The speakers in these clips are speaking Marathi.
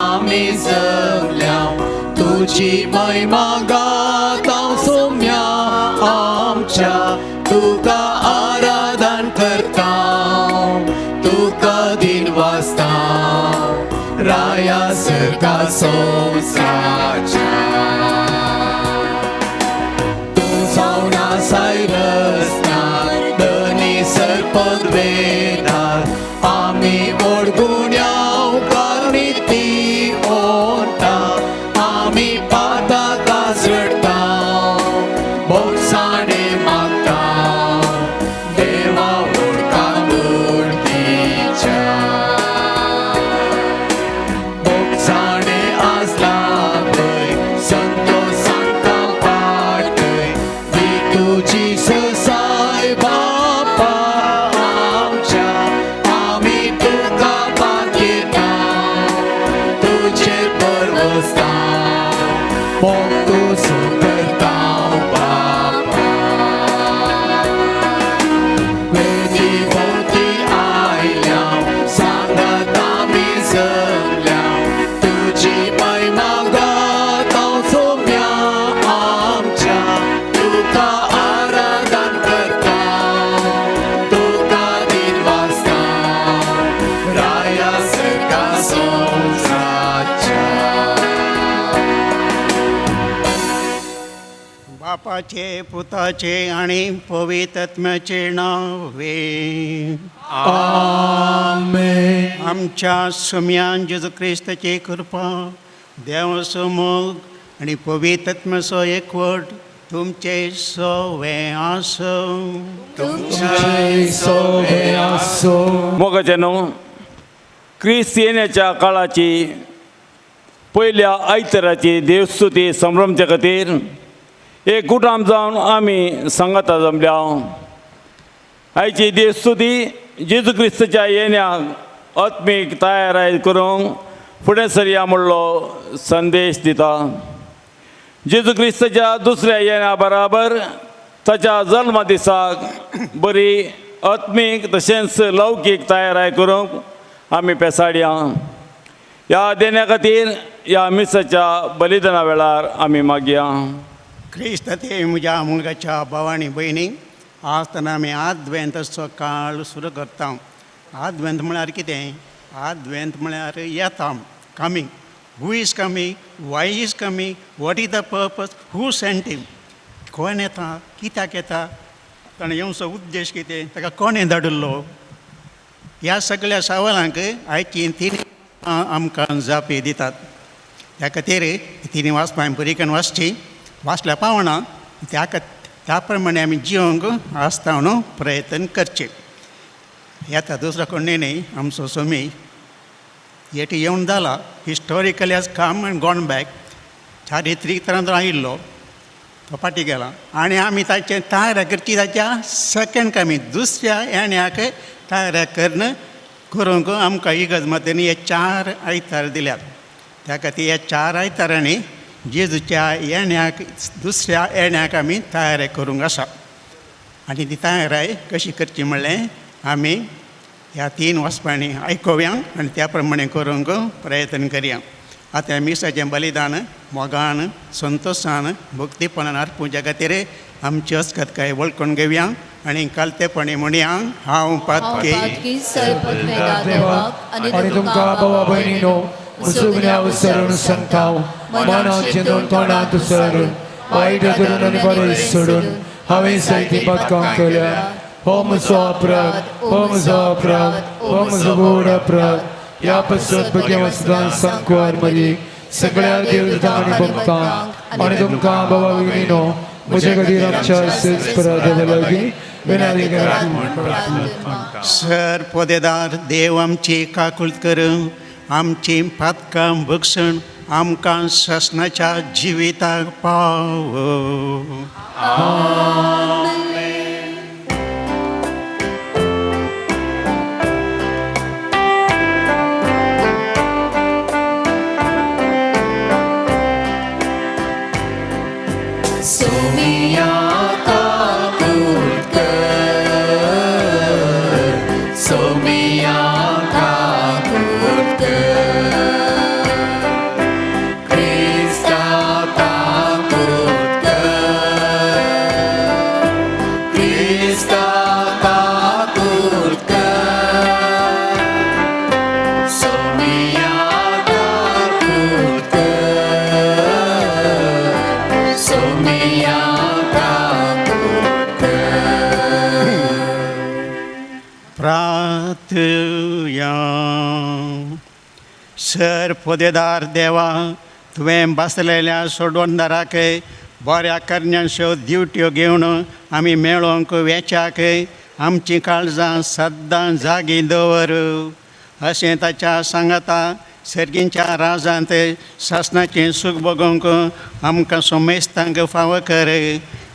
आम्ही जगल्या तुझी महिमा गाताव सौम्या आमच्या तुका आराधन करता तुका दिन वाजता राया सरका संसाराच्या तू जावना सायरस्तार धनी सरपद वेदार आम्ही वडगुण्याव कारणी ओटा आम्ही पाता काजडता बोगसाणे मागता देवा ओळखा मूर्तीच्या बोगसाणे आसला पळय संतोषांका पाटय ती तुझी ससाय बापा आमच्या आम्ही तुका पातयेता तुझे परवसता मग तू सुकरता बापा वेदी भोवती आयल्या सांगत आम्ही जगल्या तुझी महिमा गाताव सौम्या आमच्या तुका आराधन करता तुका दिन वाजता राया सरका संसाराच्या बापाचे पुताचे आणि पवित्रात्म्याचे नावे आमेन. आमच्या सम्यान जेजू ख्रिस्ताची कृपा देवाचो मोग आणि पवित्रात्म्याचो एकवट तुमचे सवे आसो तुमचे सोबे असो. मोगाचेनो क्रिस्त येण्याच्या काळाची पयल्या आयताराची देवस्तुती संभ्रमचे खातीर एक कुटाम जावन आमी सांगाता जमल्या. आयची देवस्तुती जेजू क्रिस्ताच्या येण्याक आत्मीक तयाराय करूंक फुडें सरया म्हणलो संदेश दिता. जेजू क्रिस्ताच्या दुसऱ्या येण्या बराबर ताच्या जल्मा दिसाक बरी आत्मीक तशेंच लौकीक तयाराय करूंक आमी पेसाडया. ह्या देण्या खातीर ह्या मिसाच्या बलिदाना वेळार आमी मागया. क्रिस्त ते म्हज्या मुलगाच्या भाव आनी भयणी आसतना आमी आद्वेंतचो काळ सुरू करता. आद्वेंत म्हळ्यार कितें? आद्वेंत म्हळ्यार येता, coming. Who is coming, Y is coming, what is the purpose, who sent him. कोण येता, कित्याक येता, ताणें येवचो उद्देश कितें, ताका कोणें धाडिल्लो. ह्या सगळ्या सवालांक आयची तिनी आमकां जापे दितात. त्या खातीर तिनी वाचपां बरीकन वाचची. वाचल्या पावना त्या प्रमाणे आमी जिवंक आसता म्हणून प्रयत्न करचे. येता दुसरो कोण न्ही, आमचो सोमी येटी येवन जाला. Historically has come and gone back. चारित्रीक तरान आयिल्लो तो फाटी गेला आनी आमी ताचे तयार करची ताच्या सेकंड कमी दुसऱ्या येण्याक तयार करूंक आमकां इगज मतांनी हे 4 आयतार दिल्यात. त्या खातीर ह्या 4 आयतारांनी जेजूच्या येण्याक दुसऱ्या येण्याक आमी तयारी करूंक आसा. आनी ती तयारी कशी करची म्हणलें आमी ह्या 3 वचपांनी आयकोवया आनी त्या प्रमाणे करूंक प्रयत्न करया. आतां ह्या मिसाचें बलिदान मोगान, संतोशान, भक्तीपणान अर्पुच्या खातीर आमची अस्खतकाय वळखून घेवया आनी कालतेपणी म्हणया हांव पातकी आणि तुमकां भावा भयणीनो उसुगण्या उसरून सांगतां मनांत चिंतून तोंडांत उसरून वायट धरून आनी बरें सोडून हांवें सायती पदकां केल्या. हो म्हजो अपराध, हो म्हजो अपराध, हो म्हजो गोड अपराध. ह्या पसत बगे वचनां सांकवार मरी सगळ्या देवतां आनी भक्तांक आनी तुमकां भावा भयणीनो म्हजे खातीर आमच्या अपराधा लागीं विनंती करात. सर पोदेदार देव आमची काकूळट कर. आमची पातकां भक्षण आमकां शासनाच्या जिविताक पाव. सोमिया काकूळट कर, सोमिया काकूळट कर. सर पोदेदार देवा, तुवें बसलेल्या सोडवणदाराक बऱ्या करण्याच्यो ड्युट्यो घेवन आमी मेळोंक वेचाक आमची काळजां सद्दां जागी दवर. अशें ताच्या सांगाता सर्गींच्या राजांत शासनाचें सूख भोगोवंक आमकां सोमेस्तांक फावो कर.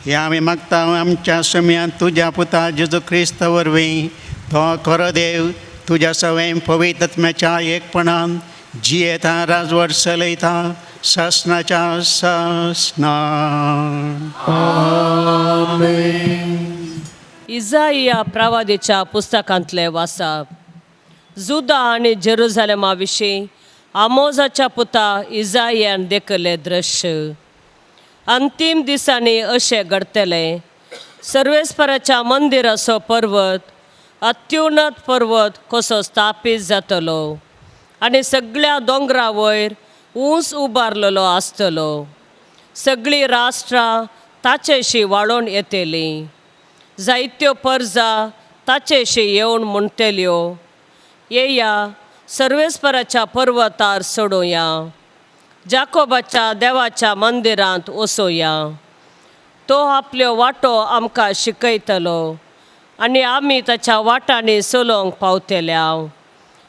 हें आमी मागता आमच्या सम्यान तुज्या पुता जेजू क्रिस्त वरवीं. तो खरो देव तुज्या सवय पवित्र आत्म्याच्या एकपणान जियेता राजवट चलयता शासनाच्या शासनान. इजाइया प्रवादीच्या पुस्तकांतले वाचप. जुदा आनी जेरुझलेमा विशीं आमोजाच्या पुता इजाइयान देखले दृश्य. अंतीम दिसांनी अशें घडतले. सर्वेस्पराच्या मंदिराचो पर्वत अत्युन्नत पर्वत कसो स्थापीत जातलो आनी सगळ्या दोंगरा वयर ऊंच उबारलेलो आसतलो. सगळीं राष्ट्रां ताचेशी वाडोवन येतलीं. जायत्यो परजा ताचेशी येवन म्हणटल्यो, येया सर्वेस्पराच्या पर्वतार सोडुया, जाकोबाच्या देवाच्या मंदिरांत वचोया. तो आपल्यो वाटो आमकां शिकयतलो आनी आमी ताच्या वाटांनी चलोवंक पावतल्या.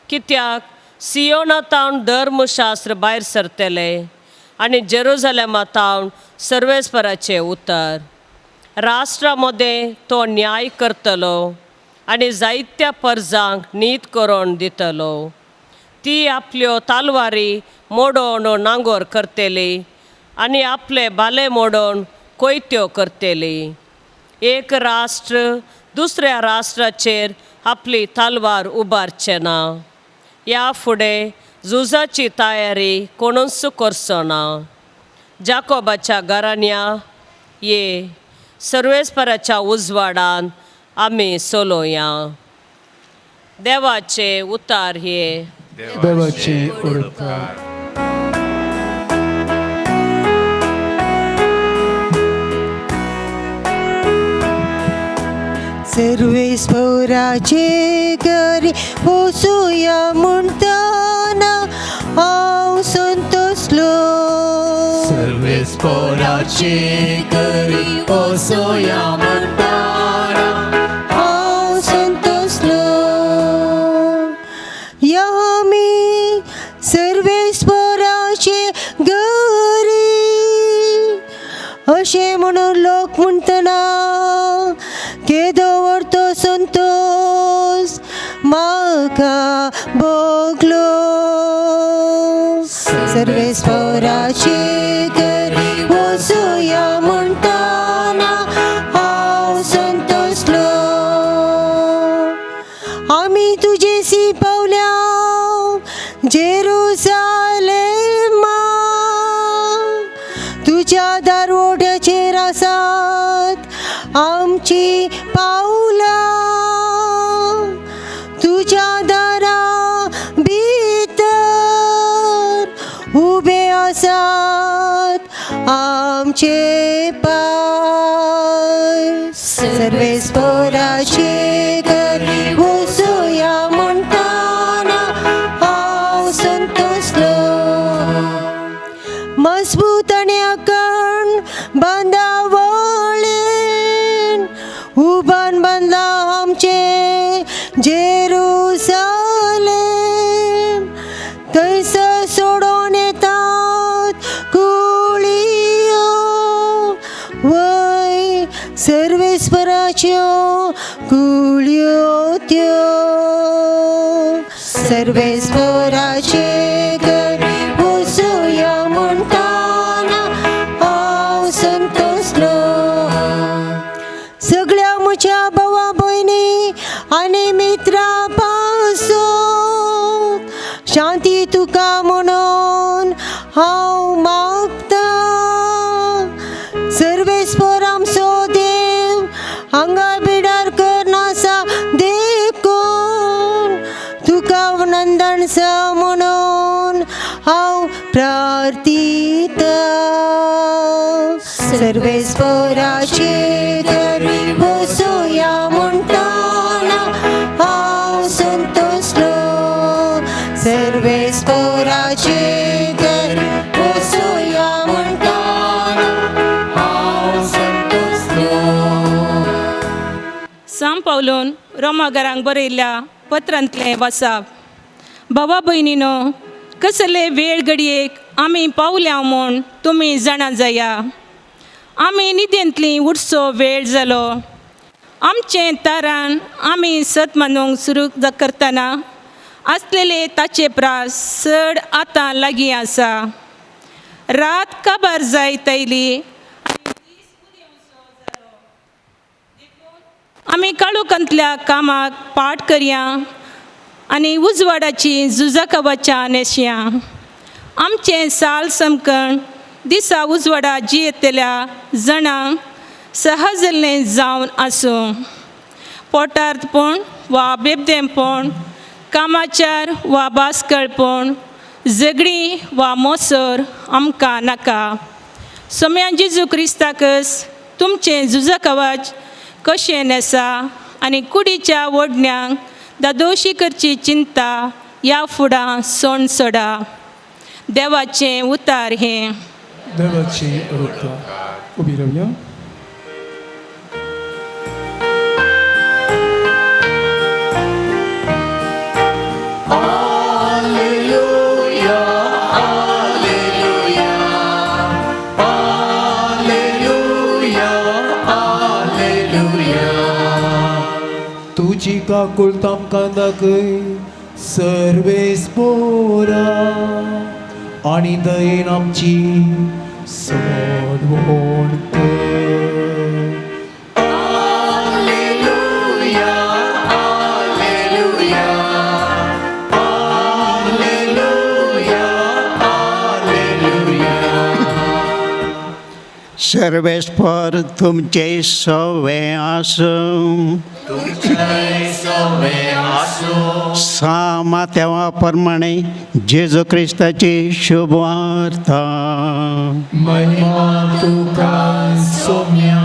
कित्याक सियोनातावन धर्मशास्त्र भायर सरतले आनी जेरुझलेमातावन सर्वेस्पराचें उतर. राष्ट्रा मदें तो न्याय करतलो आनी जायत्या परजांक नीत करून दितलो. ती आपल्यो तालवारी मोडोवन नांगोर करतली आनी आपले बाले मोडोवन कोयत्यो करतली. एक राष्ट्र दुसऱ्या राष्ट्राचेर आपली तालवार उबारचें ना. ह्या फुडें झुजाची तयारी कोणूच करचो ना. जाकोबाच्या घराण्या, ये सर्वेस्पराच्या उजवाडान आमी चलोया. देवाचे उतार हे. देवाचे उडकार. सर्वेस्पराचे घरी वचूया म्हणटना हांव संतोसलो. सर्वेस्पराचे घरी वचोया म्हणटाना हांव संतोसलो. या आमी सर्वेस्पराचे घरी अशें म्हणून लोक म्हणटना केदो व्हरतो संतोष म्हाका भोगलो. सर्वेस्पराचे घरी वचूया म्हणटना हांव संतोसलो. आमी तुजेसी पावल्या जेरुसालेमा, तुज्या दारवोट्याचेर आसात आमची पावला. तुज्या दारा भितर उबे आसात आमचे पाय. सर्वेस्पराचे घरी वचूया म्हणटना हांव संतोसलो. मजबूत आनी अखंड बांदावळीन उबान बांदला आमचे जेरुसालेम. थंयसर सोडून येतात कुळियो वय सर्वेस्पराच्यो कुळियो त्यो. सर्वेस्पराचे घरी वचूया म्हणटना हांव संतोसलो. सगळ्या म्हज्या भावा भयणी आनी मित्रां पासून शांती तुका म्हणून हांव मागता. सर्वेस्पर आमचो देव हांगा बिडार करनासा देखून तुका नंदनसा म्हणून हांव प्रार्थिता. सर्वेस्पराचे घरी वचूया म्हणटना हांव संतोसलो. सर्वेस्परा पावलून रोमाघरांक बरयल्ल्या पत्रांतलें वाचप. भावा भयणीनो, कसले वेळ घडयेक आमी पावल्या म्हूण तुमी जाणा जाया. आमी न्हिदेंतली उठचो वेळ जालो. आमचें तारण आमी सत मानूंक सुरू करतना आसलेले ताचे प्रास चड आतां लागीं आसा. रात काबार जायत आयली आमी काळोखांतल्या कामाक पाट करया आनी उजवाडाची झुजाक नेसया. आमचें साल समकण दिसा उजवाडा जियेतल्या जाणांक सहजलें जावन आसूं. पोटार्थपण वा बेबदेपण, कामाचार वा बासकळपण, झगडी वा मोसोर आमकां नाका. सोम्या जेजू क्रिस्ताकच तुमचें झुजाक कशें नेसा आनी कुडीच्या ओडण्यांक दादोशी करची चिंता ह्या फुडां सोण सोडा. देवाचें उतार हें. देवाचें उतार. उबी रावया. तुजी काकूळ तामकां दाखय सर्वेस पोरा आनी दयेन आमची सडवण कर. सर्वेस्पर तुमचे सवे आसूं. सामा तेव्हा प्रमाणे जेजू क्रिस्ताची शुभ वार्ता. महिमा तुका सोम्या.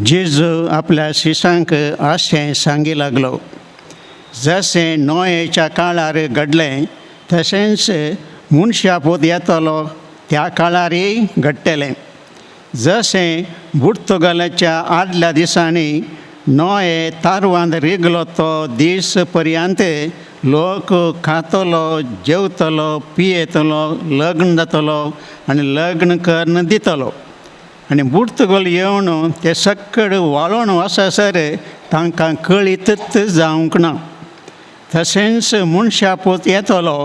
जेजू आपल्या शिसांक अशें सांगी लागलो, जशें नोयेच्या काळार घडलें तशेंच मनशापूत येतलो त्या काळारय घडटलें. जशें पुर्तुगालाच्या आदल्या दिसांनी नोये तारवांत रिगलो तो दीस पर्यंत लोक खातलो, जेवतलो, पियेतलो, लग्न जातलो आनी लग्न करून दितलो. आनी पुर्तुगाल येवन ते सक्कड वाळोवन वचसर तांकां कळीतच जावंक ना. तशेंच मनशापूत येतलो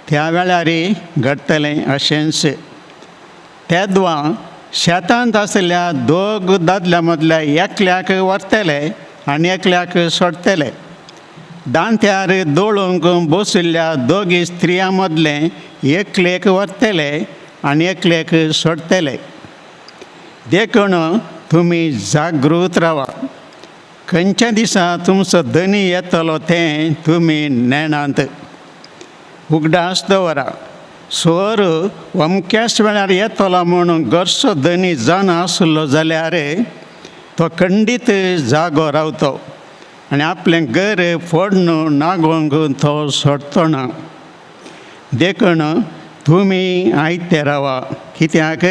त्या वेळारय घडटलें अशेंच. तेदवा शेतांत आसलेल्या दोग दादल्या मदल्या एकल्याक व्हरतले आनी एकल्याक सोडटले. दांत्यार दोळूंक बशिल्ल्या दोगी स्त्रियां मदलें एकलेक व्हरतले आनी एकलेक सोडटले. देखून तुमी जागृत रावा. खंयच्या दिसा तुमचो धनी येतलो तें तुमी नेणात. उगडास दवरा. सोर अमक्याच वेळार येतलो म्हूण घरचो धनी जावन आसलो जाल्यार तो खंडीत जागो रावतो आनी आपलें घर फोडून नागोंक तो सोडतो ना. देखून तुमी आयते रावा, कित्याक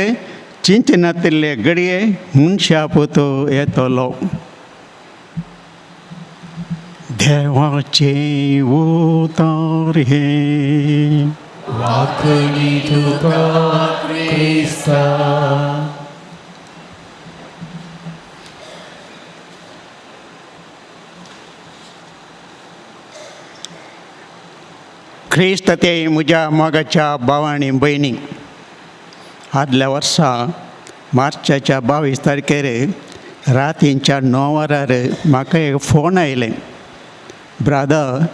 चिंतनातले घडये मनशापूत येतलो. देवाचें उतार हें. वाकणी तुका क्रिस्ता. क्रिस्त ते म्हज्या मोगाच्या भावांनी भयणी, आदल्या वर्सा मार्चाच्या 22 तारखेर रातींच्या 9 वरार म्हाका एक फोन आयलें. ब्रादर,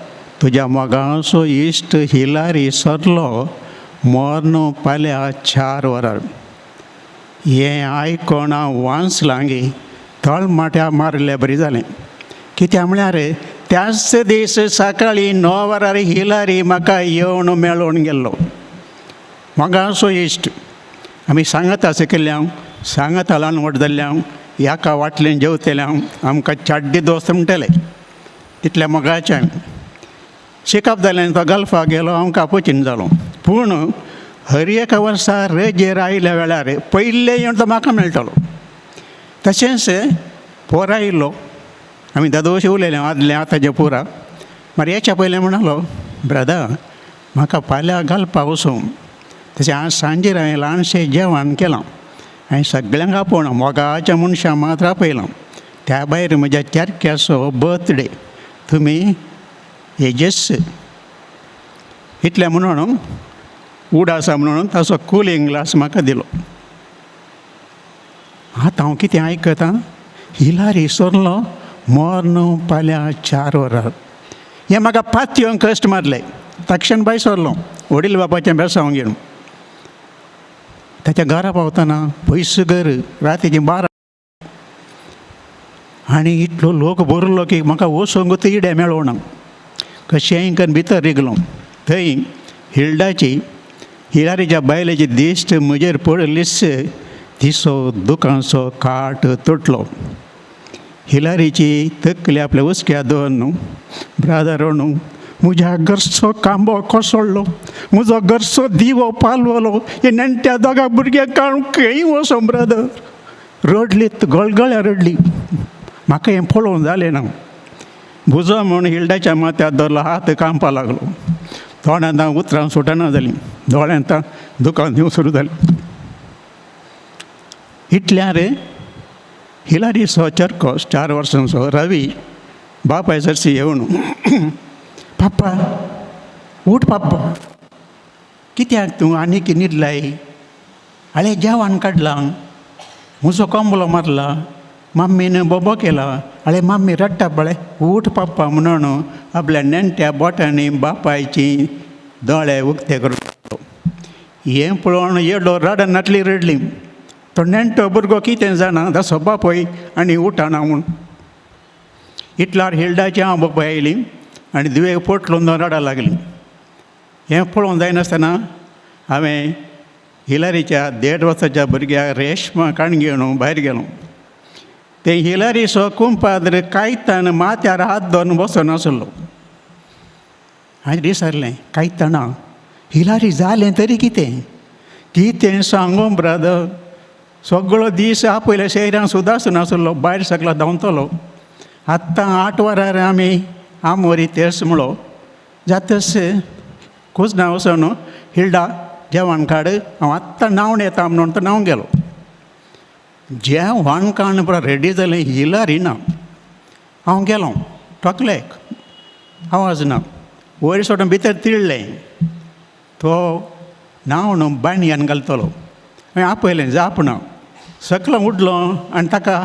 तुज्या मोगाचो इश्ट हिलारी सरलो मोर्न फाल्यां 4 वरार. हें आयकोन हांव वांसलांगी तळमाट्या मारलें बरी जालें. कित्याक म्हळ्यार त्याच दीस सकाळीं 9 वरार हिलारी म्हाका येवन मेळोवन गेल्लो. मोगाचो इश्ट. आमी सांगत आसा केल्ल्यां, सांगत हालान वट जाल्ल्यां, एका वाटलेन जेवतल्यां आमकां चाड्डी दोस्त म्हणटले. तितल्या मोगाचें शिकप जालें. तो गल्फाक गेलो, हांव कापुचीन जालो. पूण हर एका वर्सा रजेर आयल्या वेळार पयले येवन तो म्हाका मेळटलो. तशेंच पोर आयलो आमी दोदोशी उलयलें आदलें आतांचें पुरा. मागीर हेच्या पयलें म्हणलो, ब्रदर म्हाका फाल्यां घालपा वचूं. तशें आज सांजेर हांवें ल्हानशें जेवण केलां. हांवें सगळ्यांक आपोवना, मोगाच्या मनशां मात्र आपयलां. त्या भायर म्हज्या चेडक्याचो बर्थडे, तुमी हेजेस इतलें म्हणून उड आसा म्हणून ताचो कुलींग ग्लास म्हाका दिलो. आतां हांव कितें आयकतां, हिलारी सरलो मोर्न फाल्यां 4 वरां. हें म्हाका पातयेवन कश्ट मारलें. तक्षण भायर सरलो वडील बापाचें बेसांव घेवन. ताच्या घरा पावतना पयस घर, रातीचें 12. आनी इतलो लोक भरलो की म्हाका वचोंकूच इडे मेळो ना. कशेंय करून भितर रिगलो. थंय हिलारीच्या बायलेची दिश्ट म्हजेर पडलीच तिचो दुकानचो काट तुटलो. हिलारीची तकली आपल्या उस्क्यार दवरून, ब्रादर न्हू, म्हज्या घरचो कांबो कोसळ्ळो, म्हजो घरचो दिवो पालवलो, हे नेण्ट्या दोगा भुरग्यांक काडून खंय वचो ब्रदर. रडली, गळगळ्या रडली. म्हाका हें पळोवंक जालें ना. भुजो म्हूण हिल्डाच्या माथ्यार धरलो, हात कांपा लागलो. तोंडांत उतरां सुटना जालीं, दोळ्यांत दुकान दिवं सुरू जालें. इतल्यार हिलारीचो चेडको 4 वर्सांचो रवी बापायचरशी येवन, पाप्पा उठ पाप्पा, कित्याक तूं आनीक न्हिदलाय? हांवें जेवण काडलां, म्हजो कोंबलो मारला, मम्मीन बोबो केला. हांवें मम्मी रडटा पळय, उठ पाप्पा म्हणून आपल्या नेण्ट्या बोटांनी बापायची दोळे उक्ते करता. हें पळोवन येडो रडन नाटली रडली. तो नेण्टो भुरगो कितें जाणा तसो बापय आनी उठना म्हूण. इतल्यार हिल्डाची हांव बापाय आयली आनी दुवेक पोटलून रडा लागली. हें पळोवंक जायनासतना हांवें हिलारीच्या 1.5 वर्साच्या भुरग्याक रेशमा काण घेवन भायर गेलो. ते हिलारीचो कुंपाद्र कायतान माथ्यार हात धरून बसनासलो. हांवें विचारलें, कायताना हिलारी जालें तरी कितें सांगो ब्रदर. सगळो दीस आपयल्या शहरान सुद्दां नासलो, भायर सकलो धांवतलो. आत्तां 8 वरां आमी आमोरी तेस म्हणलो जातस कुजना वचून, हिल्डा जेवण काड, हांव आत्तां न्हांवन येता म्हणून तो न्हांवन गेलो. जेवण काडून पुरो रेडी जालें, हिलारी ना. हांव गेलो, टोकलेक आवाज ना. वयर सोडून भितर तिळ्ळें. तो न्हांवन बाणयान घालतलो. हांवें आपयलें, जापना. सकलो उडलो आनी ताका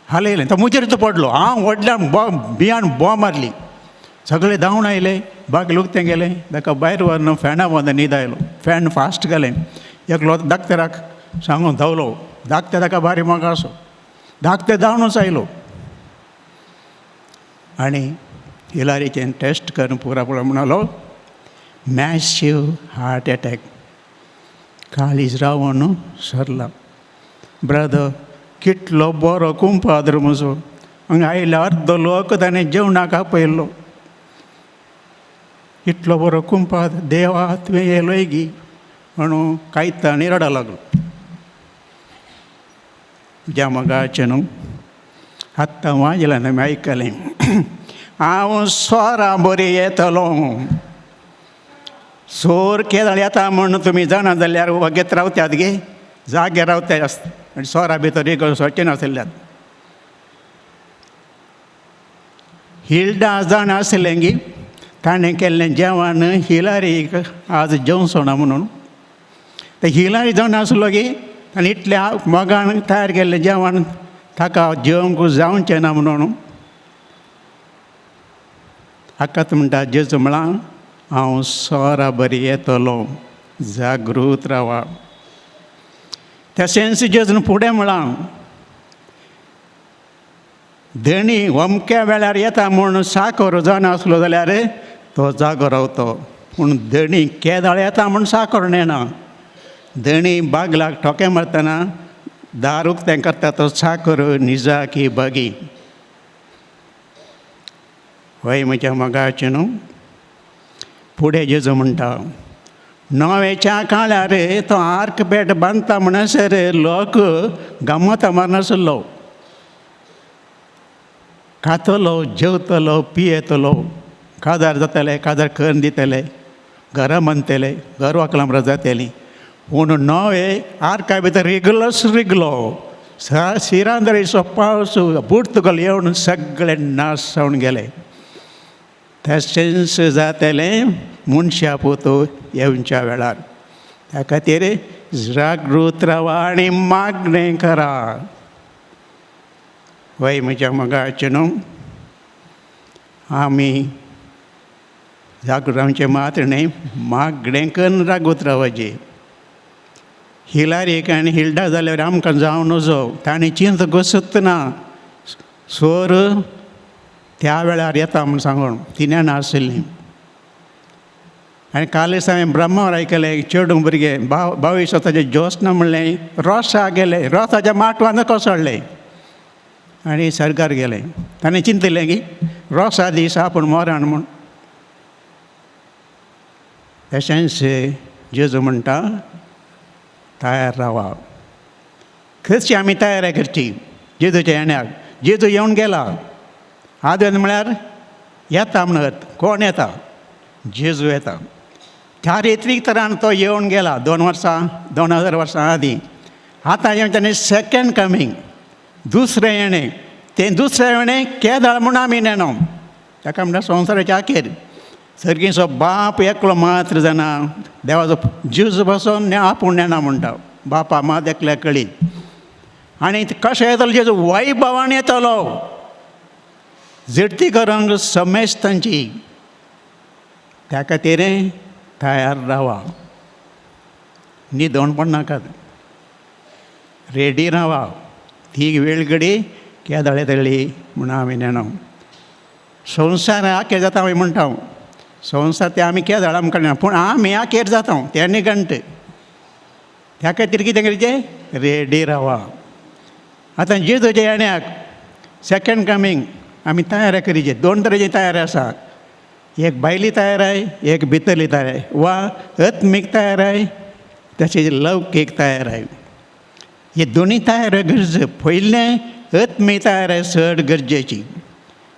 हालयलें. तो मुजेर तो पडलो. हांव व्हडल्यान भियान बॉ मारली. सगळे धांवन आयले, बागल उक्तें गेलें. ताका भायर व्हरून फॅना बंद न्हीद आयलो. फॅन फास्ट घालें. एकलो धाकटेराक सांगून धांवलो. धाकटे ताका भारी मोगा असो. धाकटे धांवनूच आयलो आनी हिलारीचें टेस्ट करून पुरा पळय म्हणलो, मॅसिव हार्ट एटॅक, काळीज रावून सरला. ब्रदर कितलो बरो कुंपाद्र म्हजो. हांगा आयल्या अर्दो लोक ताणें जेवणाक आपयल्लो. इतलो बरो कुंपाद्र, देवा तुवें येयलोय गी म्हणून कायतांनी रडा लागलो. ज्या मोगाचें न्हू, आत्तां वाजलां आमी आयकलें, हांव सोरां बरी येतलो. सोर केदाळ येता म्हण तुमी जाणा जाल्यार वगेत रावत्यात गे, जागे रावतात आसता आनी सोरा भितर एक सोचे नासल्यात. हिल्डा जाण आसलें गी, ताणें केल्लें जेवण हिलारीक आज जेवचोना म्हणून. ते हिलारी जावन आसलो गी, आनी इतल्या मोगान तयार केल्लें जेवण ताका जेवंक जावचें ना म्हणून. हाकाच म्हणटा जेजू म्हळा, हांव सोरा बरी येतलो, जागृत रावा. त्या सेन्स जेजून फुडें म्हळां, धणी अमक्या वेळार येता म्हूण साकर जावन आसलो जाल्यार तो जागो रावतो. पूण धणी केदाळ येता म्हूण साकर नेना. धणी बागलाक ठोके मारतना दार उक्तें करता तो साकर निजा की बागी. हय म्हज्या मोगाचें न्हू. फुडें जेजू म्हणटा, नवेच्या काळार तो आर्क पेट बांदता म्हणसर लोक गमत मारनासलो. खातलो जेवतलो पियेतलो काजार जातले काजार करून दितले घरा बांदतले घर वाकलां जातलीं पूण नवे आर्का भितर रिगलो शिरांदरेचो पावस पुर्तुगल येवन सगळे नाश जावन गेले. तशेंच जातलें मनशा पोतू येवच्या वेळार. त्या खातीर जागृत रावा आनी मागणें करा. वय म्हज्या मोगाचें न्हू, आमी जागृत रावचें मात्र न्ही, मागणें करून रागूत रावचें. हिलारीक आनी हिल्डा जाल्यार आमकां जावं नजो, ताणीं चिंत घोसत ना सोर त्या वेळार येता म्हूण सांगून तिने नाशिल्लीं. आनी काल हांवें ब्रह्मावर आयकलें चेडूं भुरगें 22 वर्साचें ज्योत्स्ना म्हणलें रोसा गेले, रोसाच्या माटवान कोसळ्ळें आनी सर्गार गेलें. ताणें चिंतलें की रोसा दीस आपूण मरण म्हूण. तशेंच जेजू म्हणटा तयार रावा. कशी आमी तयारी करची जेजूच्या येण्याक? जेजू येवन गेला. आदवंत म्हळ्यार येता म्हणत. कोण येता? जेजू येता. चारित्रीक तरान तो येवन गेला 2000 वर्सां आदीं. आतां येवचें सेकंड कमींग, दुसरें येणें. तें दुसरें येणें केदाळ म्हूण आमी नेनो. ताका म्हणटा संवसाराच्या आखेर सर्गीचो बाप एकलो मात्र जाणा, देवाचो जीव बसोन आपूण नेना म्हणटा. बापा मात एकल्या कळी. आनी कशें येतलो जेजू? वैभवान येतलो. झडती करूंक समेस्तांची. त्या खातीर तयार रावा. न्हिदोन पडनाकात, रेडी रावा. ती वेळ घडी केदाळ येतली म्हूण आमी नेनो. संवसार आखेर जाता आमी म्हणटा. संवसार ते आमी केदाळ आमकां ना, पूण आमी आखेर जाता ते निगंट. त्या खातीर कितें करचें? रेडी रावा. आतां जेजूच्या येण्याक सेकंड कमींग आमी तयारी करीचे. 2 तरेची तयारी आसा. एक भायली तयारी, एक भितरली तयारी. वा आत्मीक तयारी, तशेंच लौकीक तयारी. हे दोनी तयारी गरज. पयलें आत्मीक तयारी चड गरजेची.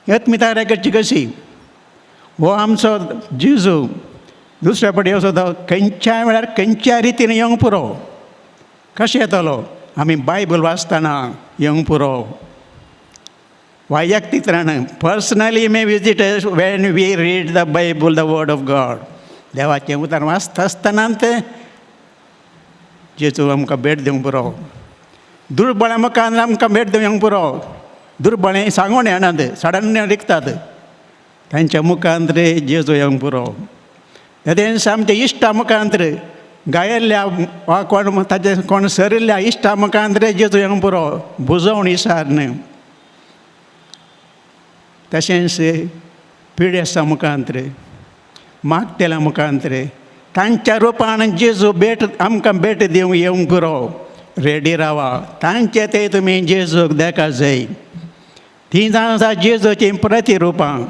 आत्मीक तयारी करची कशी? हो आमचो जेजू दुसऱ्या फावटी असो तो खंयच्याय वेळार खंयच्या रितीन येवंक पुरो. कशें येतलो? आमी बायबल वाचतना येवंक पुरो. वैयक्तीक तरान personally may visit when we read the Bible, the word of God. देवाचें उतर वाचता आसतनात जेजू आमकां भेट दिवंक पुरो. दुर्बळ्या मुखार आमकां भेट दिवंक पुरो. दुर्बळें सांगून येनात, सडन रिकतात. तांच्या मुखांतर जेजू येवंक पुरो. तेदेंच आमच्या इश्टा मुखांतर गायल्ल्या वा कोण ताचे कोण सरिल्ल्या इश्टा मुखांतर जेजू येवंक पुरो. बुजोवण विसारन. तशेंच पिडेस्तां मुखांतर, मागतेल्या मुखांतर तांच्या रुपान जेजू आमकां भेट दिवंक येवंक पुरो. रेडी रावा. तांचे ते तुमी जेजूक देखात जाय. ती जावन आसा जेजूची प्रतिरुपां.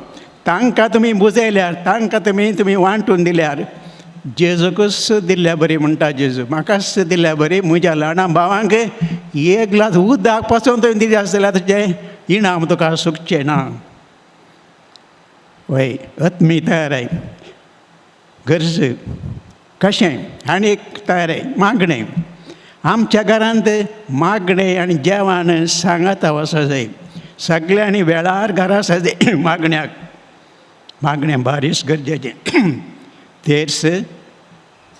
तांकां तुमी बुजयल्यार, तांकां तुमी वांटून दिल्यार जेजूकच दिल्ल्या बरी म्हणटा जेजू. म्हाकाच दिल्ल्या बरी. म्हज्या ल्हाना भावांक 1 ग्लास उदक पासून तुवें दिलें आसल्यार तुजें इनाम तुका सुकचें ना. वय आत्मी तयारी गरज. कशें? आनी एक तयारी मागणें. आमच्या घरांत मागणें आनी जेवण सांगाता वचो जाय. सगळ्यांनी वेळार घरा आसा जाय मागण्याक. मागणें बारीच गरजेचें. तेच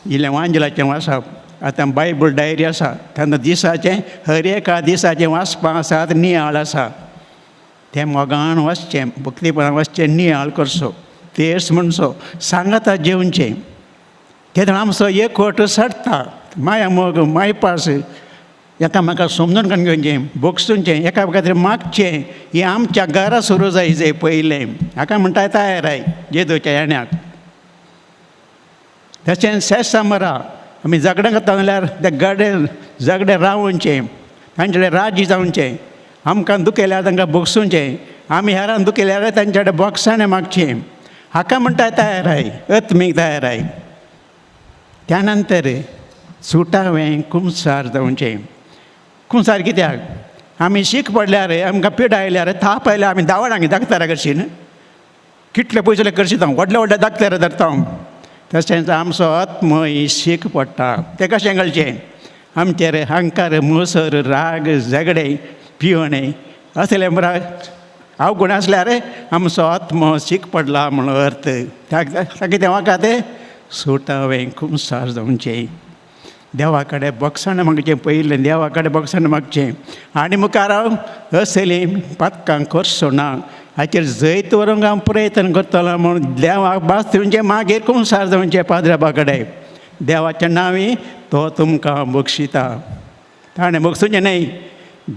इल्लें वांजलाचें वाचप. आतां बायबल डायरी आसा तेन्ना दिसाचें हर एका दिसाचें वाचपां आसात, नियाळ आसा. तें मोगान वाचचें, भक्तीपणान वाचचें, नियाळ करचो. तेच म्हणचो सांगाता जेवचें. तेन्ना आमचो एकवट सडटा. माया मोग मायपास एकामेकाक समजून काडून घेवचें, बोगसूचें, एका खातीर मागचें. हें आमच्या घरा सुरू जाय पयलें. हाका म्हणटा तयारी जेजूच्या येण्याक. तशेंच सेसा मरा. आमी झगडे करता जाल्यार ते झगडे रावोवचें, तांचे कडेन राजी जावचें. आमकां दुखयल्यार तांकां बोगसूचें. आमी हेरान दुखयल्यार तांचे कडेन बोगसाणें मागचें. हाका म्हणटा तयारी, आत्मीक तयारी. त्या नंतर सुटावें कुंसार जावचें. कुंसार कित्याक? आमी शीक पडल्यार आमकां पीड आयल्यार ताप आयल्यार आमी दावाडांक दाखतारा करशीन कितले पयसले करशीत हांव व्हडले व्हडले दाखतार धरता हांव तशेंच आमचो आत्म ही शीक पडटा तें कशें घालचें आमचेर अहंकार मोसर राग झगडे पिवणे असले मरा अवगुण आसल्यार आमचो आत्म शीक पडला म्हणून अर्थ कितें म्हाका तें सुटावें खूब सार जावचें देवा कडेन बक्षण मागचें पयलें देवा कडेन बक्षण मागचें आनी मुखार हांव असलीं पातकां करचो ना हाचेर जैत व्हरूंक हांव प्रयत्न करतलो म्हणून देवाक बास दिवचें मागीर संवसार जावचें पाद्रबा कडेन देवाच्या नांवी तो तुमकां बक्षिता ताणें बक्षुचें न्हय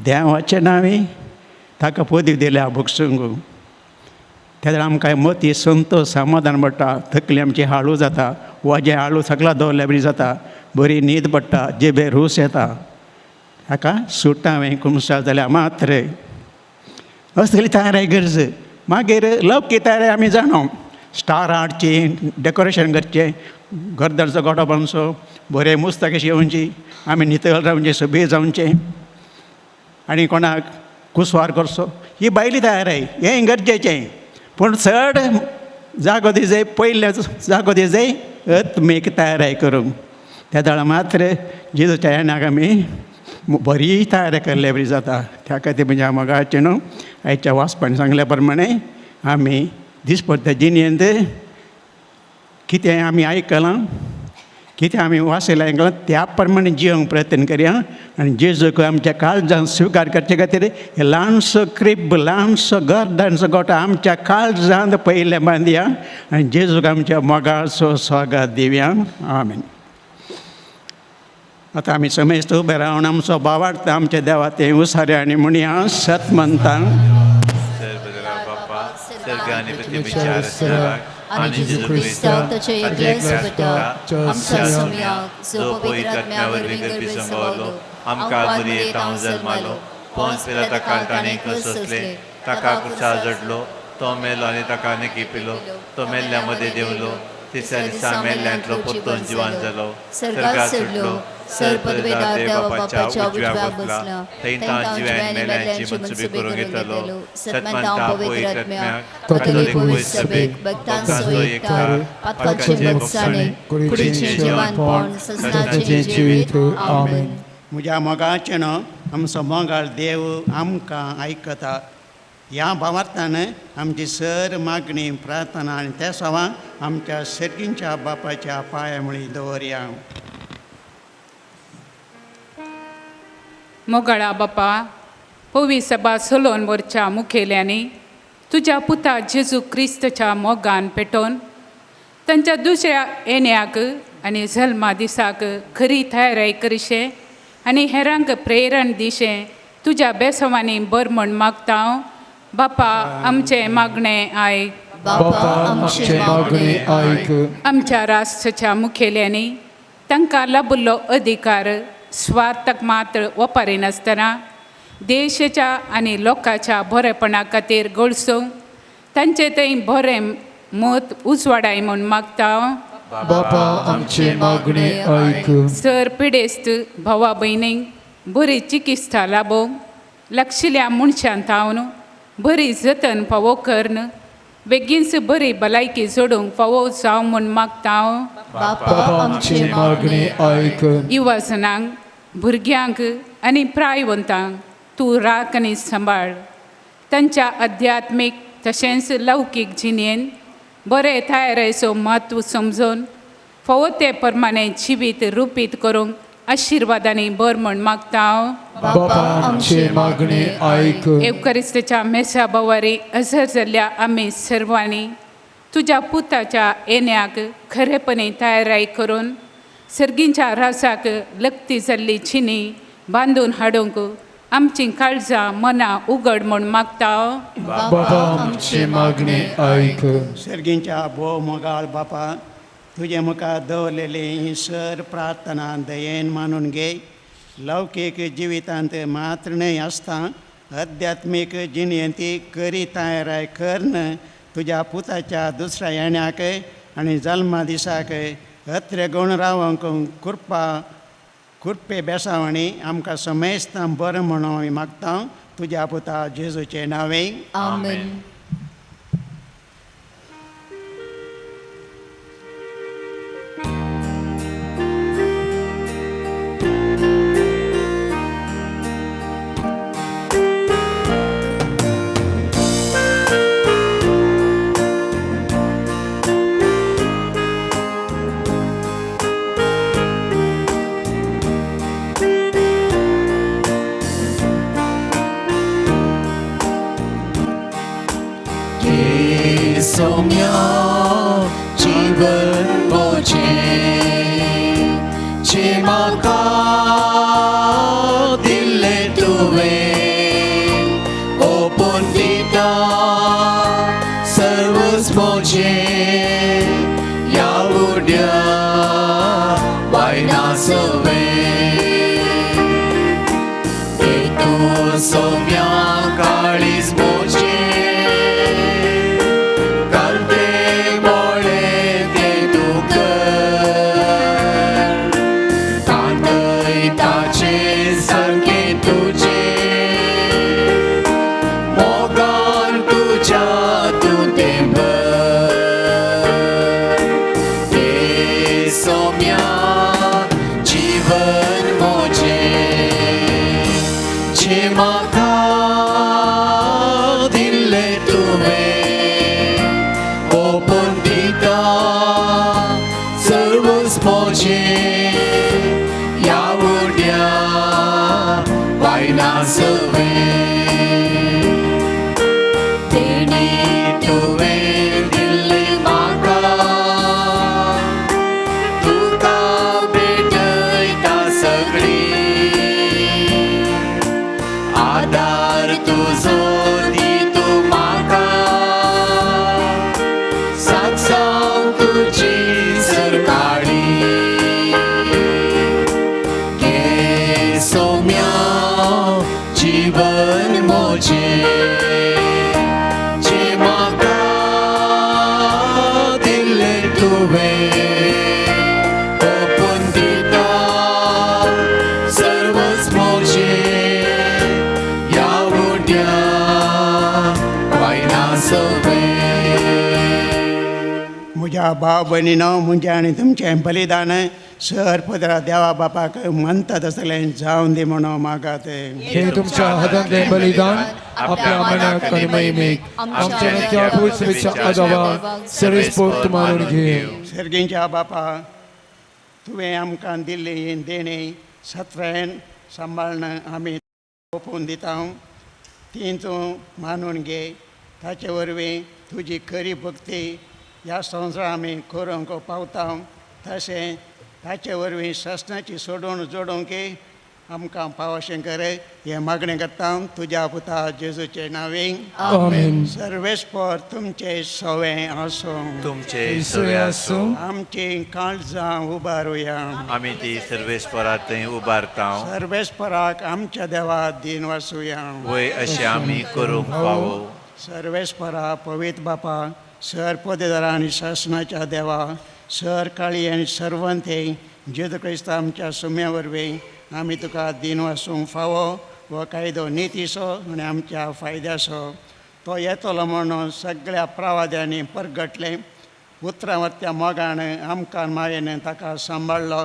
देवाच्या नांवी ताका पदवी दिल्या बक्षूंक तेन्ना आमकां मती संतोश समाधान पडटा तकली आमची हाळू जाता वाजें हाळू सगळा दवरल्या बरी जाता बरी न्हीद पडटा जेबे रूस येता हाका सुटावें कुमसार जाल्यार मात्र असली तयारी गरज मागीर लवकीक तयारी आमी जाणो स्टार हाडची डेकोरेशन करचें गर्दरचो गोठो बांदचो बरें मुस्त कशी येवची आमी नितळ रावचें सभे जावचें आनी कोणाक कुसवार करचो ही भायली तयारी हें गरजेचें पूण चड जागो दी जाय पयले जागो दी जाय आत्मीक तयारी करूंक त्या दाळा मात्र जेजूच्या येण्याक आमी बरी तयारी केल्ले बरी जाता त्या खातीर म्हणजे मोगाचें न्हू आयच्या वाचपान सांगल्या प्रमाणे आमी दिसपट्ट्या जिणेंत कितें आमी आयकलां कितें आमी वाचयलां आयकलां त्या प्रमाणे जियोंक प्रयत्न करया आनी जेजूक आमच्या काळजांत स्विकार करचे खातीर हे ल्हानसो क्रिब ल्हानसो गर्दानसो गोठो आमच्या काळजांत पयले बांदया आनी जेजूक आमच्या मोगाचो स्वागत दिवया आमीन. आतां आमी समेस्त उबे रावन आमचो भावार्थ आमच्या देवा तें उसाऱ्या आनी म्हणया सत म्हणटा आणि जेजू ख्रिस्ताचे एकलेस आमच्या सुमयाक जो पवित्र आत्म्यावर विगर्भी संभवलो आमकां बरी येतां जल्मालो पोंस पिलाता काळ ताणें कसले ताका कुर्चा जडलो तो मेलो आनी ताका नेकी पिलो तो मेल्ल्या मध्ये देवलो तिसऱ्या दिसा मेल्ल्यांतलो परतून जिवान जालो सर्गार चडलो सर पदवेदार देवा बापाच्या उजव्या बसला थंय तां जिव्यान मेल्ल्यांची मनसुबी करूंक येतलो सतमंतां पवित्र आत्म्याक कॅथोलीक वैद सभेक भक्तांचो एकठांय आत्माचे मोक्षाने कुडीचें जिवनपण ससनाचें जिवीत आमेन. म्हज्या मोगाचें न्हू आमचो मोगाळ देव आमकां आयकता ह्या भावार्थान आमची सर मागणी प्रार्थना आनी त्या सवा आमच्या सर्गींच्या बापाच्या पांयामुळी दवरया. मोगाळा बापा पवी सभा सोलोन वरच्या मुखेल्यांनी तुज्या पुता जेजू क्रिस्तच्या मोगान पेटोवन तांच्या दुसऱ्या येण्याक आनी जल्मा दिसाक खरी तयारी करशे आनी हेरांक प्रेरण दिशें तुज्या बेसवांनी बर म्हण मागता हांव. बापा आमचे मागणें आयक. बापा आमचे मागणे आयक. आमच्या राष्ट्राच्या मुखेल्यांनी तांकां लाभिल्लो अधिकार स्वार्थाक मात्र वापरिनासतना देशाच्या आनी लोकांच्या बरेपणा खातीर गळसूंक तांचे थंय बरें मत उजवाडाय म्हूण मागता हांव. बापा आमचे मागणे आयक. सर पिडेस्त भावा भयणींक बरी चिकित्सा लाभोवंक लागशिल्ल्या मनशांत हांव बरी जतन फावो करन बेगीनच बरी भलायकी जोडूंक फावो जावं म्हूण मागता हांव. बापा आमचे मागणे आयक. युवाजनांक भुरग्यांक आनी प्रायवंतांक तूं राख आनी सांबाळ. तांच्या अध्यात्मीक तशेंच लौकीक जिणेंत बरे तयारेचो म्हत्व समजून फावो ते प्रमाणे जिवीत रुपीत करूंक आशिर्वादांनी बर म्हण मागता हांव. बापा आमचे मागणे आयक. एवकरिस्ताच्या मेसा बोवारी हजर जाल्ल्या आमी सर्वांनी तुज्या पुताच्या येण्याक खरेपणी तयारी करून सर्गींच्या रासाक लक्ती जाल्ली चिनी बांदून हाडूंक आमची काळजां मनां उगड म्हूण मागता हांव. बापा आमचे मागणे आयक. सर्गींच्या भोव मोगाळ बापा तुजे मुखार दवरलेली ही सर प्रार्थना दयेन मानून घे. लौकीक जिवितांत मात्र न्हय आसता आध्यात्मीक जिणेंती करी तयारी करन तुज्या पुताच्या दुसऱ्या येण्याक आनी जल्मा दिसाक अत्रे गूण रावंक कृपा कृपे बेसावणी आमकां समेस्तां बरें म्हणून हांव मागता तुज्या पुता जेजूचे नांवे. आमेन. सौम्या जीवन मोचे जे म्हाका दिले तुवें ओपून दिता सर्वच मोचे ह्या उड्या वायना सवे तूं सौम्या काळीज मोचे म्हज्या भाव भयणीनो म्हणजे आनी तुमचें बलिदान सर पदरा देवा बापाक म्हणटा तसलें जावन दी म्हणून मागात. हे तुमच्या हातांतलें बलिदान आपल्या मनाक आनी महिमेक आमच्या नित्या पुरुषाच्या आदावा सर्वेस्पोर्त मानून घे. सर्गींच्या बापा तुवें आमकां दिल्ली ही देणी सत्वेन सांबाळन आमी ओपून दिता. ती तूं मानून घे. ताचे वरवीं तुजी खरी भक्ती ह्या संवसारांत आमी करूंक पावता. तशें ताचे वरवीं शासनाची सोडून जोडूंक आमकां पावशें कर हें मागणें करता तुज्या पुता जेजूचे नांवे. आमेन. सर्वेस्पर तुमचे सवें आसूं. तुमचे सवे आसूं. आमची काळजां उबारुया. आमी ती सर्वेस्परात थंय उबारता. सर्वेस्पराक आमच्या देवा दिन वासुया. वय अशें आमी करूंक फावो. सर्वेस्परा पवित्र बापा सर पदवीधरा आनी शासनाच्या देवा सर काळी आनी सर्वंते जेजू क्रिस्त आमच्या सुम्या वरवीं आमी तुका दिन वासूंक फावो हो कायदो नितीसो आनी आमच्या फायद्याचो. तो येतलो म्हणून सगळ्या प्रवाद्यांनी परगटले. उतरावरत्या मोगान आमकां मायेन ताका सांबाळलो.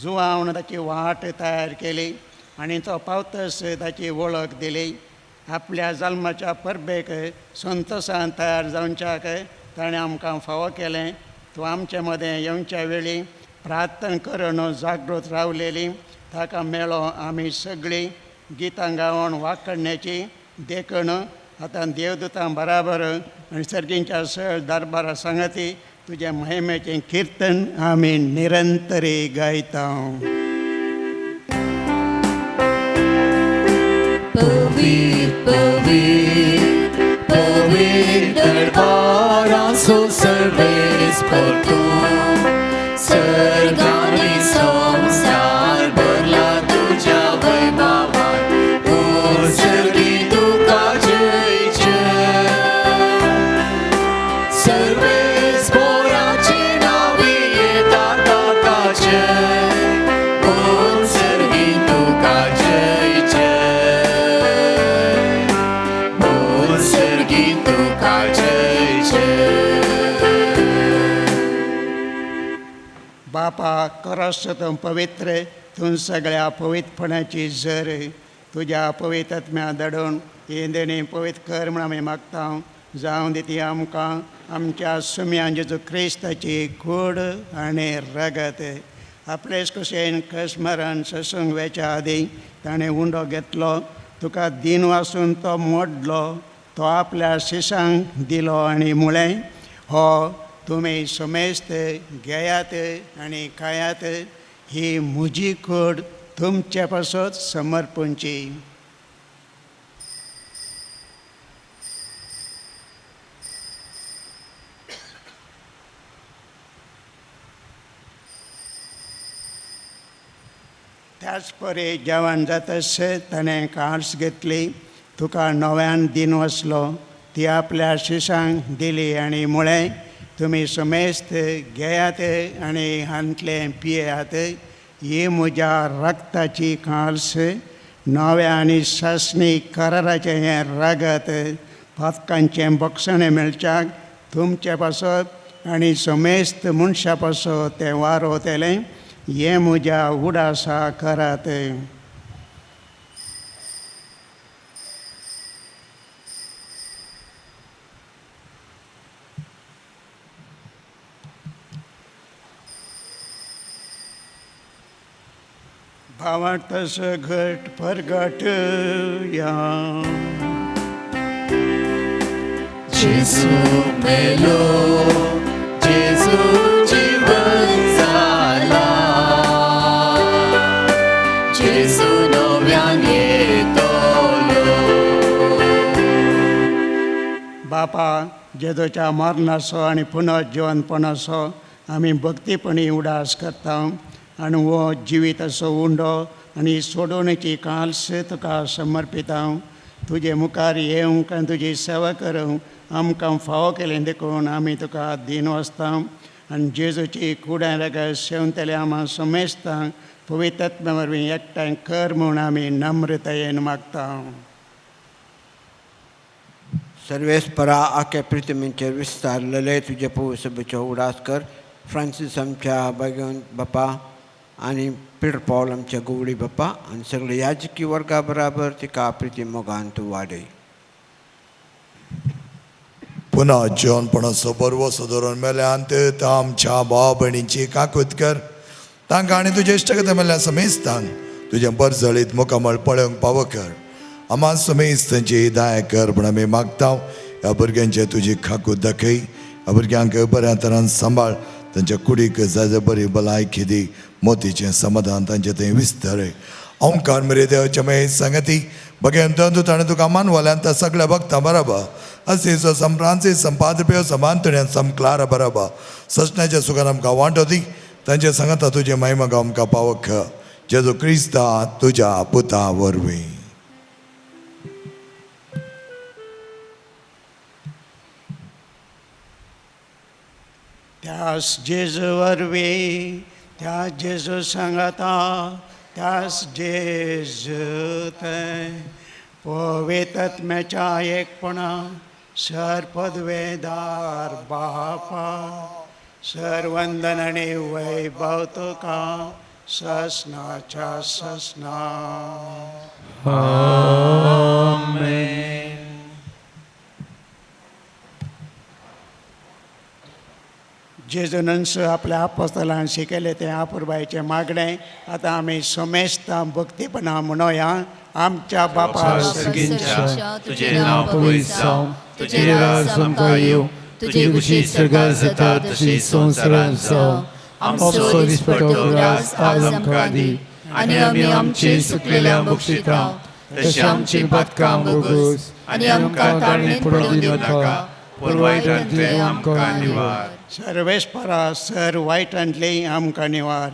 जुवावन ताची वाट तयार केली आनी तो पावतस ताची वळख दिली. आपल्या जल्माच्या परबेक संतोशान तयार जावच्याक ताणें आमकां फावो केलें. तूं आमचे मदें येवच्या वेळी प्रार्थना करून जागृत रावलेली ताका मेळो आमी सगळीं गितां गावन वाकडण्याची देखण आतां देवदूतां बराबर आनी सर्गींच्या सळ दरबारा सांगती तुजे महिमेचें किर्तन आमी निरंतरी गायता. Darbarazo serves por tu sergani samsar barla tuja vaibhava o sergi tu kajai serves por achina vieta takache o बापा करस तूं पवित्र तूं सगळ्या पवित्रपणाची झर तुज्या पवित्रत्म्या दडून येदेणी पवित्र कर म्हण आमी मागता जावं दी ती आमकां आमच्या सुम्यान जेजू क्रिस्ताची कूड आनी रगत आपलेच कुशेन कसमरान ससूंक वेच्या आदी ताणें उंडो घेतलो तुका दिन वासून तो मोडलो तो आपल्या शिशांक दिलो आनी म्हळें हो तुमी समेस्त घेयात आनी खायात ही म्हजी कूड तुमचे पासत समर्पूंची. त्याच परी जेवण जातस ताणें काळस घेतली तुका नव्यान दिन वसलो ती आपल्या शिशांक दिली आनी म्हळें तुमी समेस्त घेयात आनी हांतलें पियेयात ही म्हज्या रक्ताची काळस नव्या आनी शासनी कराराचें हें रगत पातकांचें बक्षणें मेळच्याक तुमचे पासत आनी समेस्त मनशा पासत तें वारोतलें हें म्हज्या उडासा करात. भावार्थस घट परगट या जेजू मेलो जेजू जीवन जाला जेजू नव्यान येतलो. बापा जेजूच्या मरणाचो आनी पुनर्जीवनपणाचो आमी भक्तीपणी उडास करता आनी हो जिविताचो उंडो आनी सोडवणेची काळस तुका समर्पिता. तुजे मुखार येवंक आनी तुजी सेवा करूंक आमकां फावो केलें देखून आमी तुका दिन वचता आनी जेजूची कुडां रगत सेवंतले आमी समेस्तां पवित्रत्म्या वरवीं एकठांय कर म्हूण आमी नम्रतायेन मागता. सर्वेस्परा आख्या पृथ्वीचेर विस्तारलेले तुजे पवित्र सभेचो उडास कर. फ्रांसीस आमच्या भगवंत बापा आनी पीटर पॉल आमच्या गोवडी बापा आनी सगळे याजकी वर्गा बराबर तिका प्रिती मोगान तूं वाडय. पुन्हा जेवणपणाचो बरवो सदरून मेल्यान आमच्या भाव भयणींची काकूत कर तांकां आनी तुजे इश्टगत मेल्या समेस्तांक तुजें बरजळीत मुखामळ पळोवंक फावो कर. आम्हा समेस्तांची दया कर म्हण आमी मागता. ह्या भुरग्यांचे तुजी काकूत दाखय. ह्या भुरग्यांक बऱ्या तरान सांबाळ तांच्या कुडीक जाय बरी भलायकी दी मोतीचें समाधान तांचे थंय विस्तारय. ओंकार मेरे देवाचे मे संगती भगवंत ताणें तुका मानवल्यान त्या सगळ्या भक्तां बराबर असीसो सम फ्रांसीस सम पाद्रपेव सम आंतोनियो सम क्लारा बराबर सचण्याच्या सुखान आमकां वांटो दी. तांचे सांगता तुजे महिमा आमकां पावो कर जेजू क्रिस्ता तुज्या पुता वरवीं. त्यास जेजू वरवीं त्या जेजू सांगता त्यास जेजू थंय पवित्रत्म्याच्या एकपणा सर पदवेदार बापा सर वंदन आनी वैभव तुका ससनाच्या ससना. आमेन. जेजूनच आपल्या आपोस्तलांक शिकयलें तें आपुरबायेचें मागणें आतां आमी समेस्तां भक्तीपणां म्हणोया. आमच्या बापा सर्गींच्या तुझे नाव पवित्र जावं तुझे राज आमकां येवं तुजी कुशी स्वर्गांत जाता तशी संवसारांत जावं. आमचो दिसपट्टो ग्रास आज आमकां दी आनी आमी आमचे चुकलेल्यांक बक्षिता तशी आमची पातकां बोगूस आनी आमकां ताळणेंत पडूं दिवं नाका पूण वायटांतले आमकां निवार. सर्वेस्परा सर वायटांतली आमकां निवार.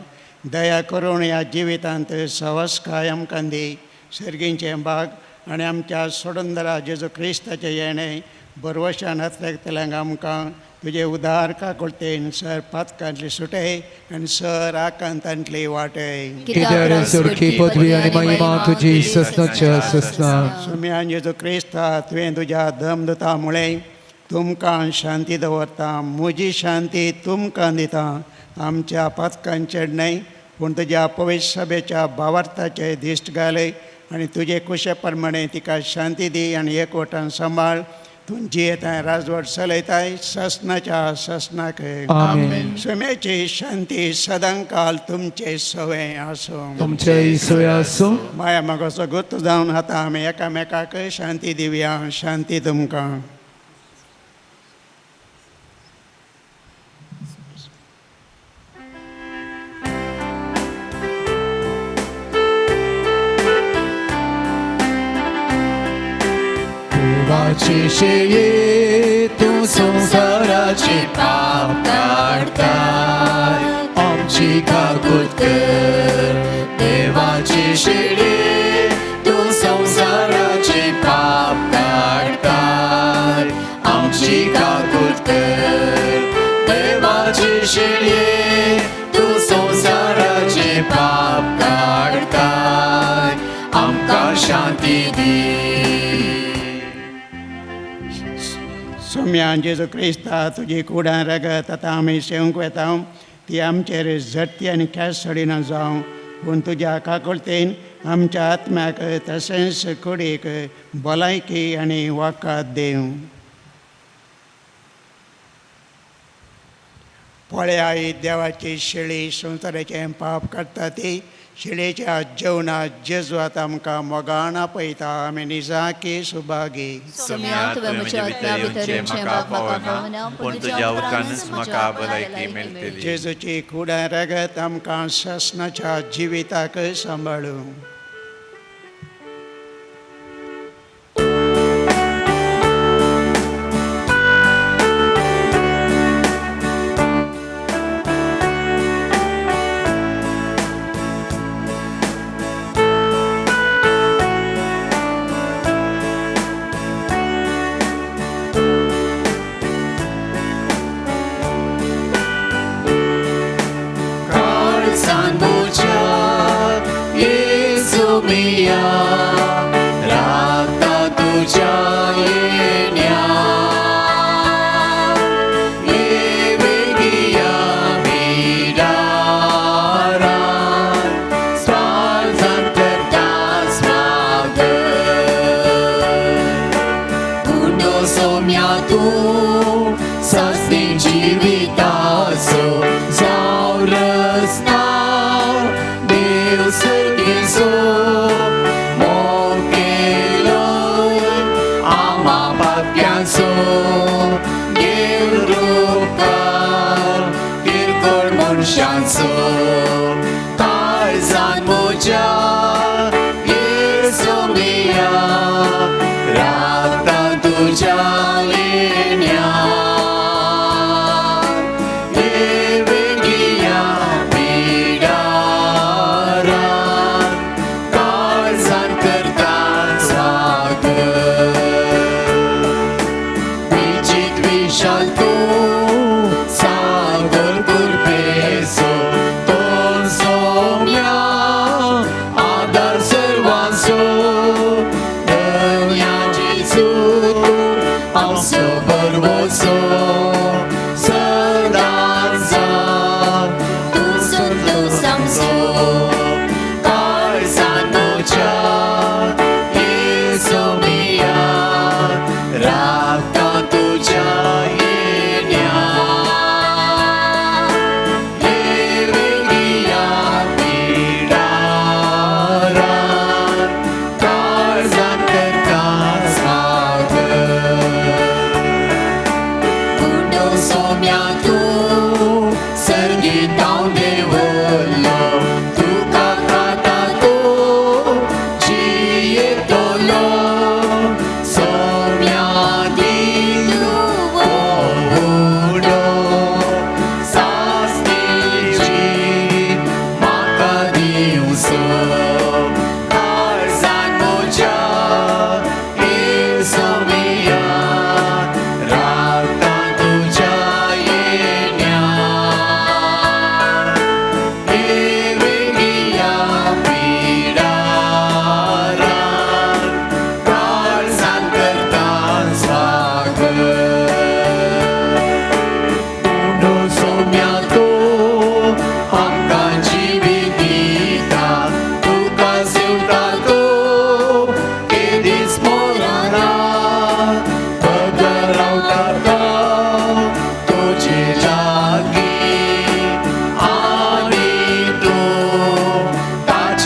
दया करून ह्या जिवितांत सवस्काय आमकां दी. सर्गींचें भाग आनी आमच्या सोडूनदरा जेजू क्रिस्ताचें येणें बरवशान हातलेंक आमकां तुजे उदार काकुळतेन सर पातकांतली सुटय आनी सर आकांतांतली वाटय. कित्याक सुरखी पदवी आनी महिमा तुजी ससनाच्या ससना. सुम्यान जेजू क्रिस्ता तुवें तुज्या धमदुता मुळे तुमकां शांती दवरता. म्हजी शांती तुमकां दिता. आमच्या पथकांचेर न्हय पूण तुज्या पवित्र सभेच्या भावार्थाचे दिश्ट घालय आनी तुजे कुशे प्रमाणे तिका शांती दी आनी एकवटान सांबाळ तूं जियेताय राजवट चलयताय ससनाच्या ससनाक आमेन. सुमेची शांती सदांकाल तुमचे सवय आसूं. तुमचे सोय आसूं. माया मोगाचो गुत्त जावन आतां आमी एकामेकाक शांती दिवया. शांती तुमकां. देवाची शेळी तूं संसाराची पाप काडताय आमची काकूत कर. देवाची शेळी तूं संसाराची पाप काडताय आमची काकूत कर. देवाची शेळी तूं संसाराची पाप काडताय आमकां शांती दी. सोम्या जेजू क्रिस्ता तुजी कुडां रगत आतां आमी सेवंक वेता ती आमचेर झडटी आनी केस सडिना जावं पूण तुज्या काकुळतेन आमच्या आत्म्याक तशेंच कुडीक भलायकी आनी वाकात देव. पळया ही देवाची शेळी संवसाराचें पाप काडटा ती शेळयेच्या जेवणात जेजू आतां आमकां मोगान आपयता. आमी निजाकी सुभागी. सोम्या तुवें म्हज्या आत्म्या भितर म्हाका पावना पूण तुज्या उदकानूच म्हाका भलायकी मेळटली. जेजूची कुडां रगत आमकां ससनाच्या जिविताक सांबाळूं.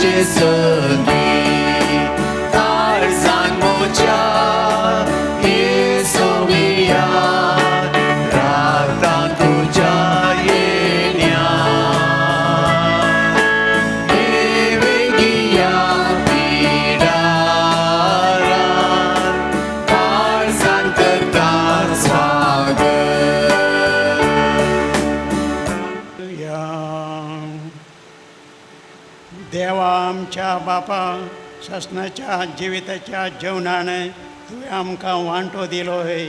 पापाचे सगी काळजान मोच्या येसुया राता तुझ्या येण्या हे वेगिया पिडारान काळजान करता स्वागत. देवा आमच्या बापा शासनाच्या जिविताच्या जेवणाने तुवें आमकां वांटो दिलोय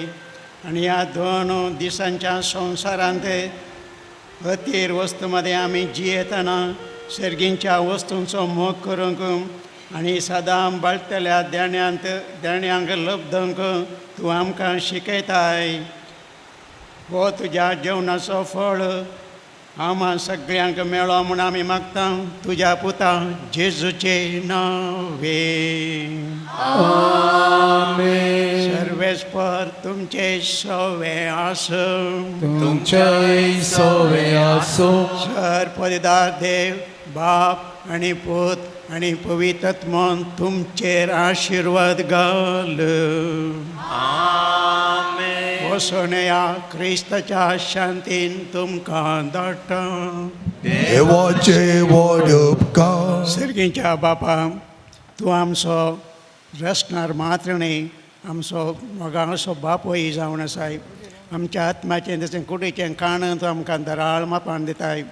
आनी ह्या 2 दिसांच्या संवसारांत अतीर वस्तूमध्ये आमी जियेतना सर्गींच्या वस्तूंचो मोग करूंक आनी सदां बाळटल्या देण्यांक लब्धंक तूं आमकां शिकयताय. हो तुज्या जेवणाचो फळ आम्हा सगळ्यांक मेळो म्हूण आमी मागता तुज्या पुता जेजूचे नांवे. आमेन. सर्वेस्पर तुमचे सवे आसूं. तुमचेय सवे आसूं. सर्वपदार देव बाप आनी पूत आनी पवित्र आत्मन तुमचेर आशिर्वाद घाल. वसोनया क्रिस्ताच्या शांतीन तुमकां धाडटा. देवाचे व्हड उपकार. सर्गींच्या बापा तूं आमचो रचणार मात्र न्ही आमचो मोगाचो बापूय जावन आसाय. आमच्या आत्म्याचें तशें कुडीचें काण तूं आमकां धराळ मापान दिताय.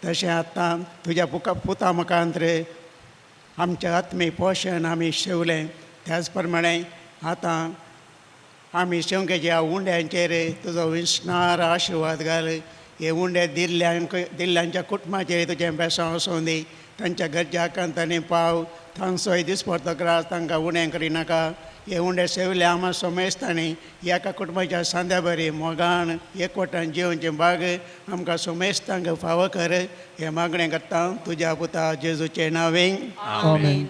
तशें आतां तुज्या पुता मुखांतर आमच्या आत्मी पोशण आमी शेवलें त्याच प्रमाणे आतां आमी शेवंकेच्या उंड्यांचेर तुजो विस्नार आशिर्वाद घाल. हे उंडे दिल्ल्यांच्या कुटुंबाचेर तुजें बेसांव आसूं दी. तांच्या गरजांक तांणी पाव तांचोय दिसपडतो त्रास तांकां उणें करिनाका. हे उंडे सेवले आमा सोमेस्तांनी एका कुटुंबाच्या सांद्या बरी मोगान एकवटान जिवनचे बाग आमकां सोमेस्तांक फावो कर. हे मागणें करता तुज्या पुता जेजूचे नांवें. आमेन.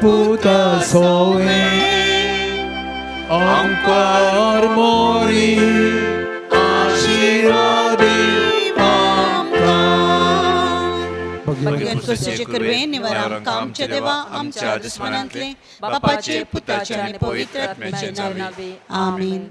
puta soe amkar mori ashiradi भगवान ख्रिस्ताचे कृपेने निवारा आमच्या देवा आमच्या दुश्मनांतले बापाचे पुत्राचे आणि पवित्र आत्म्याचे नावे आमीन.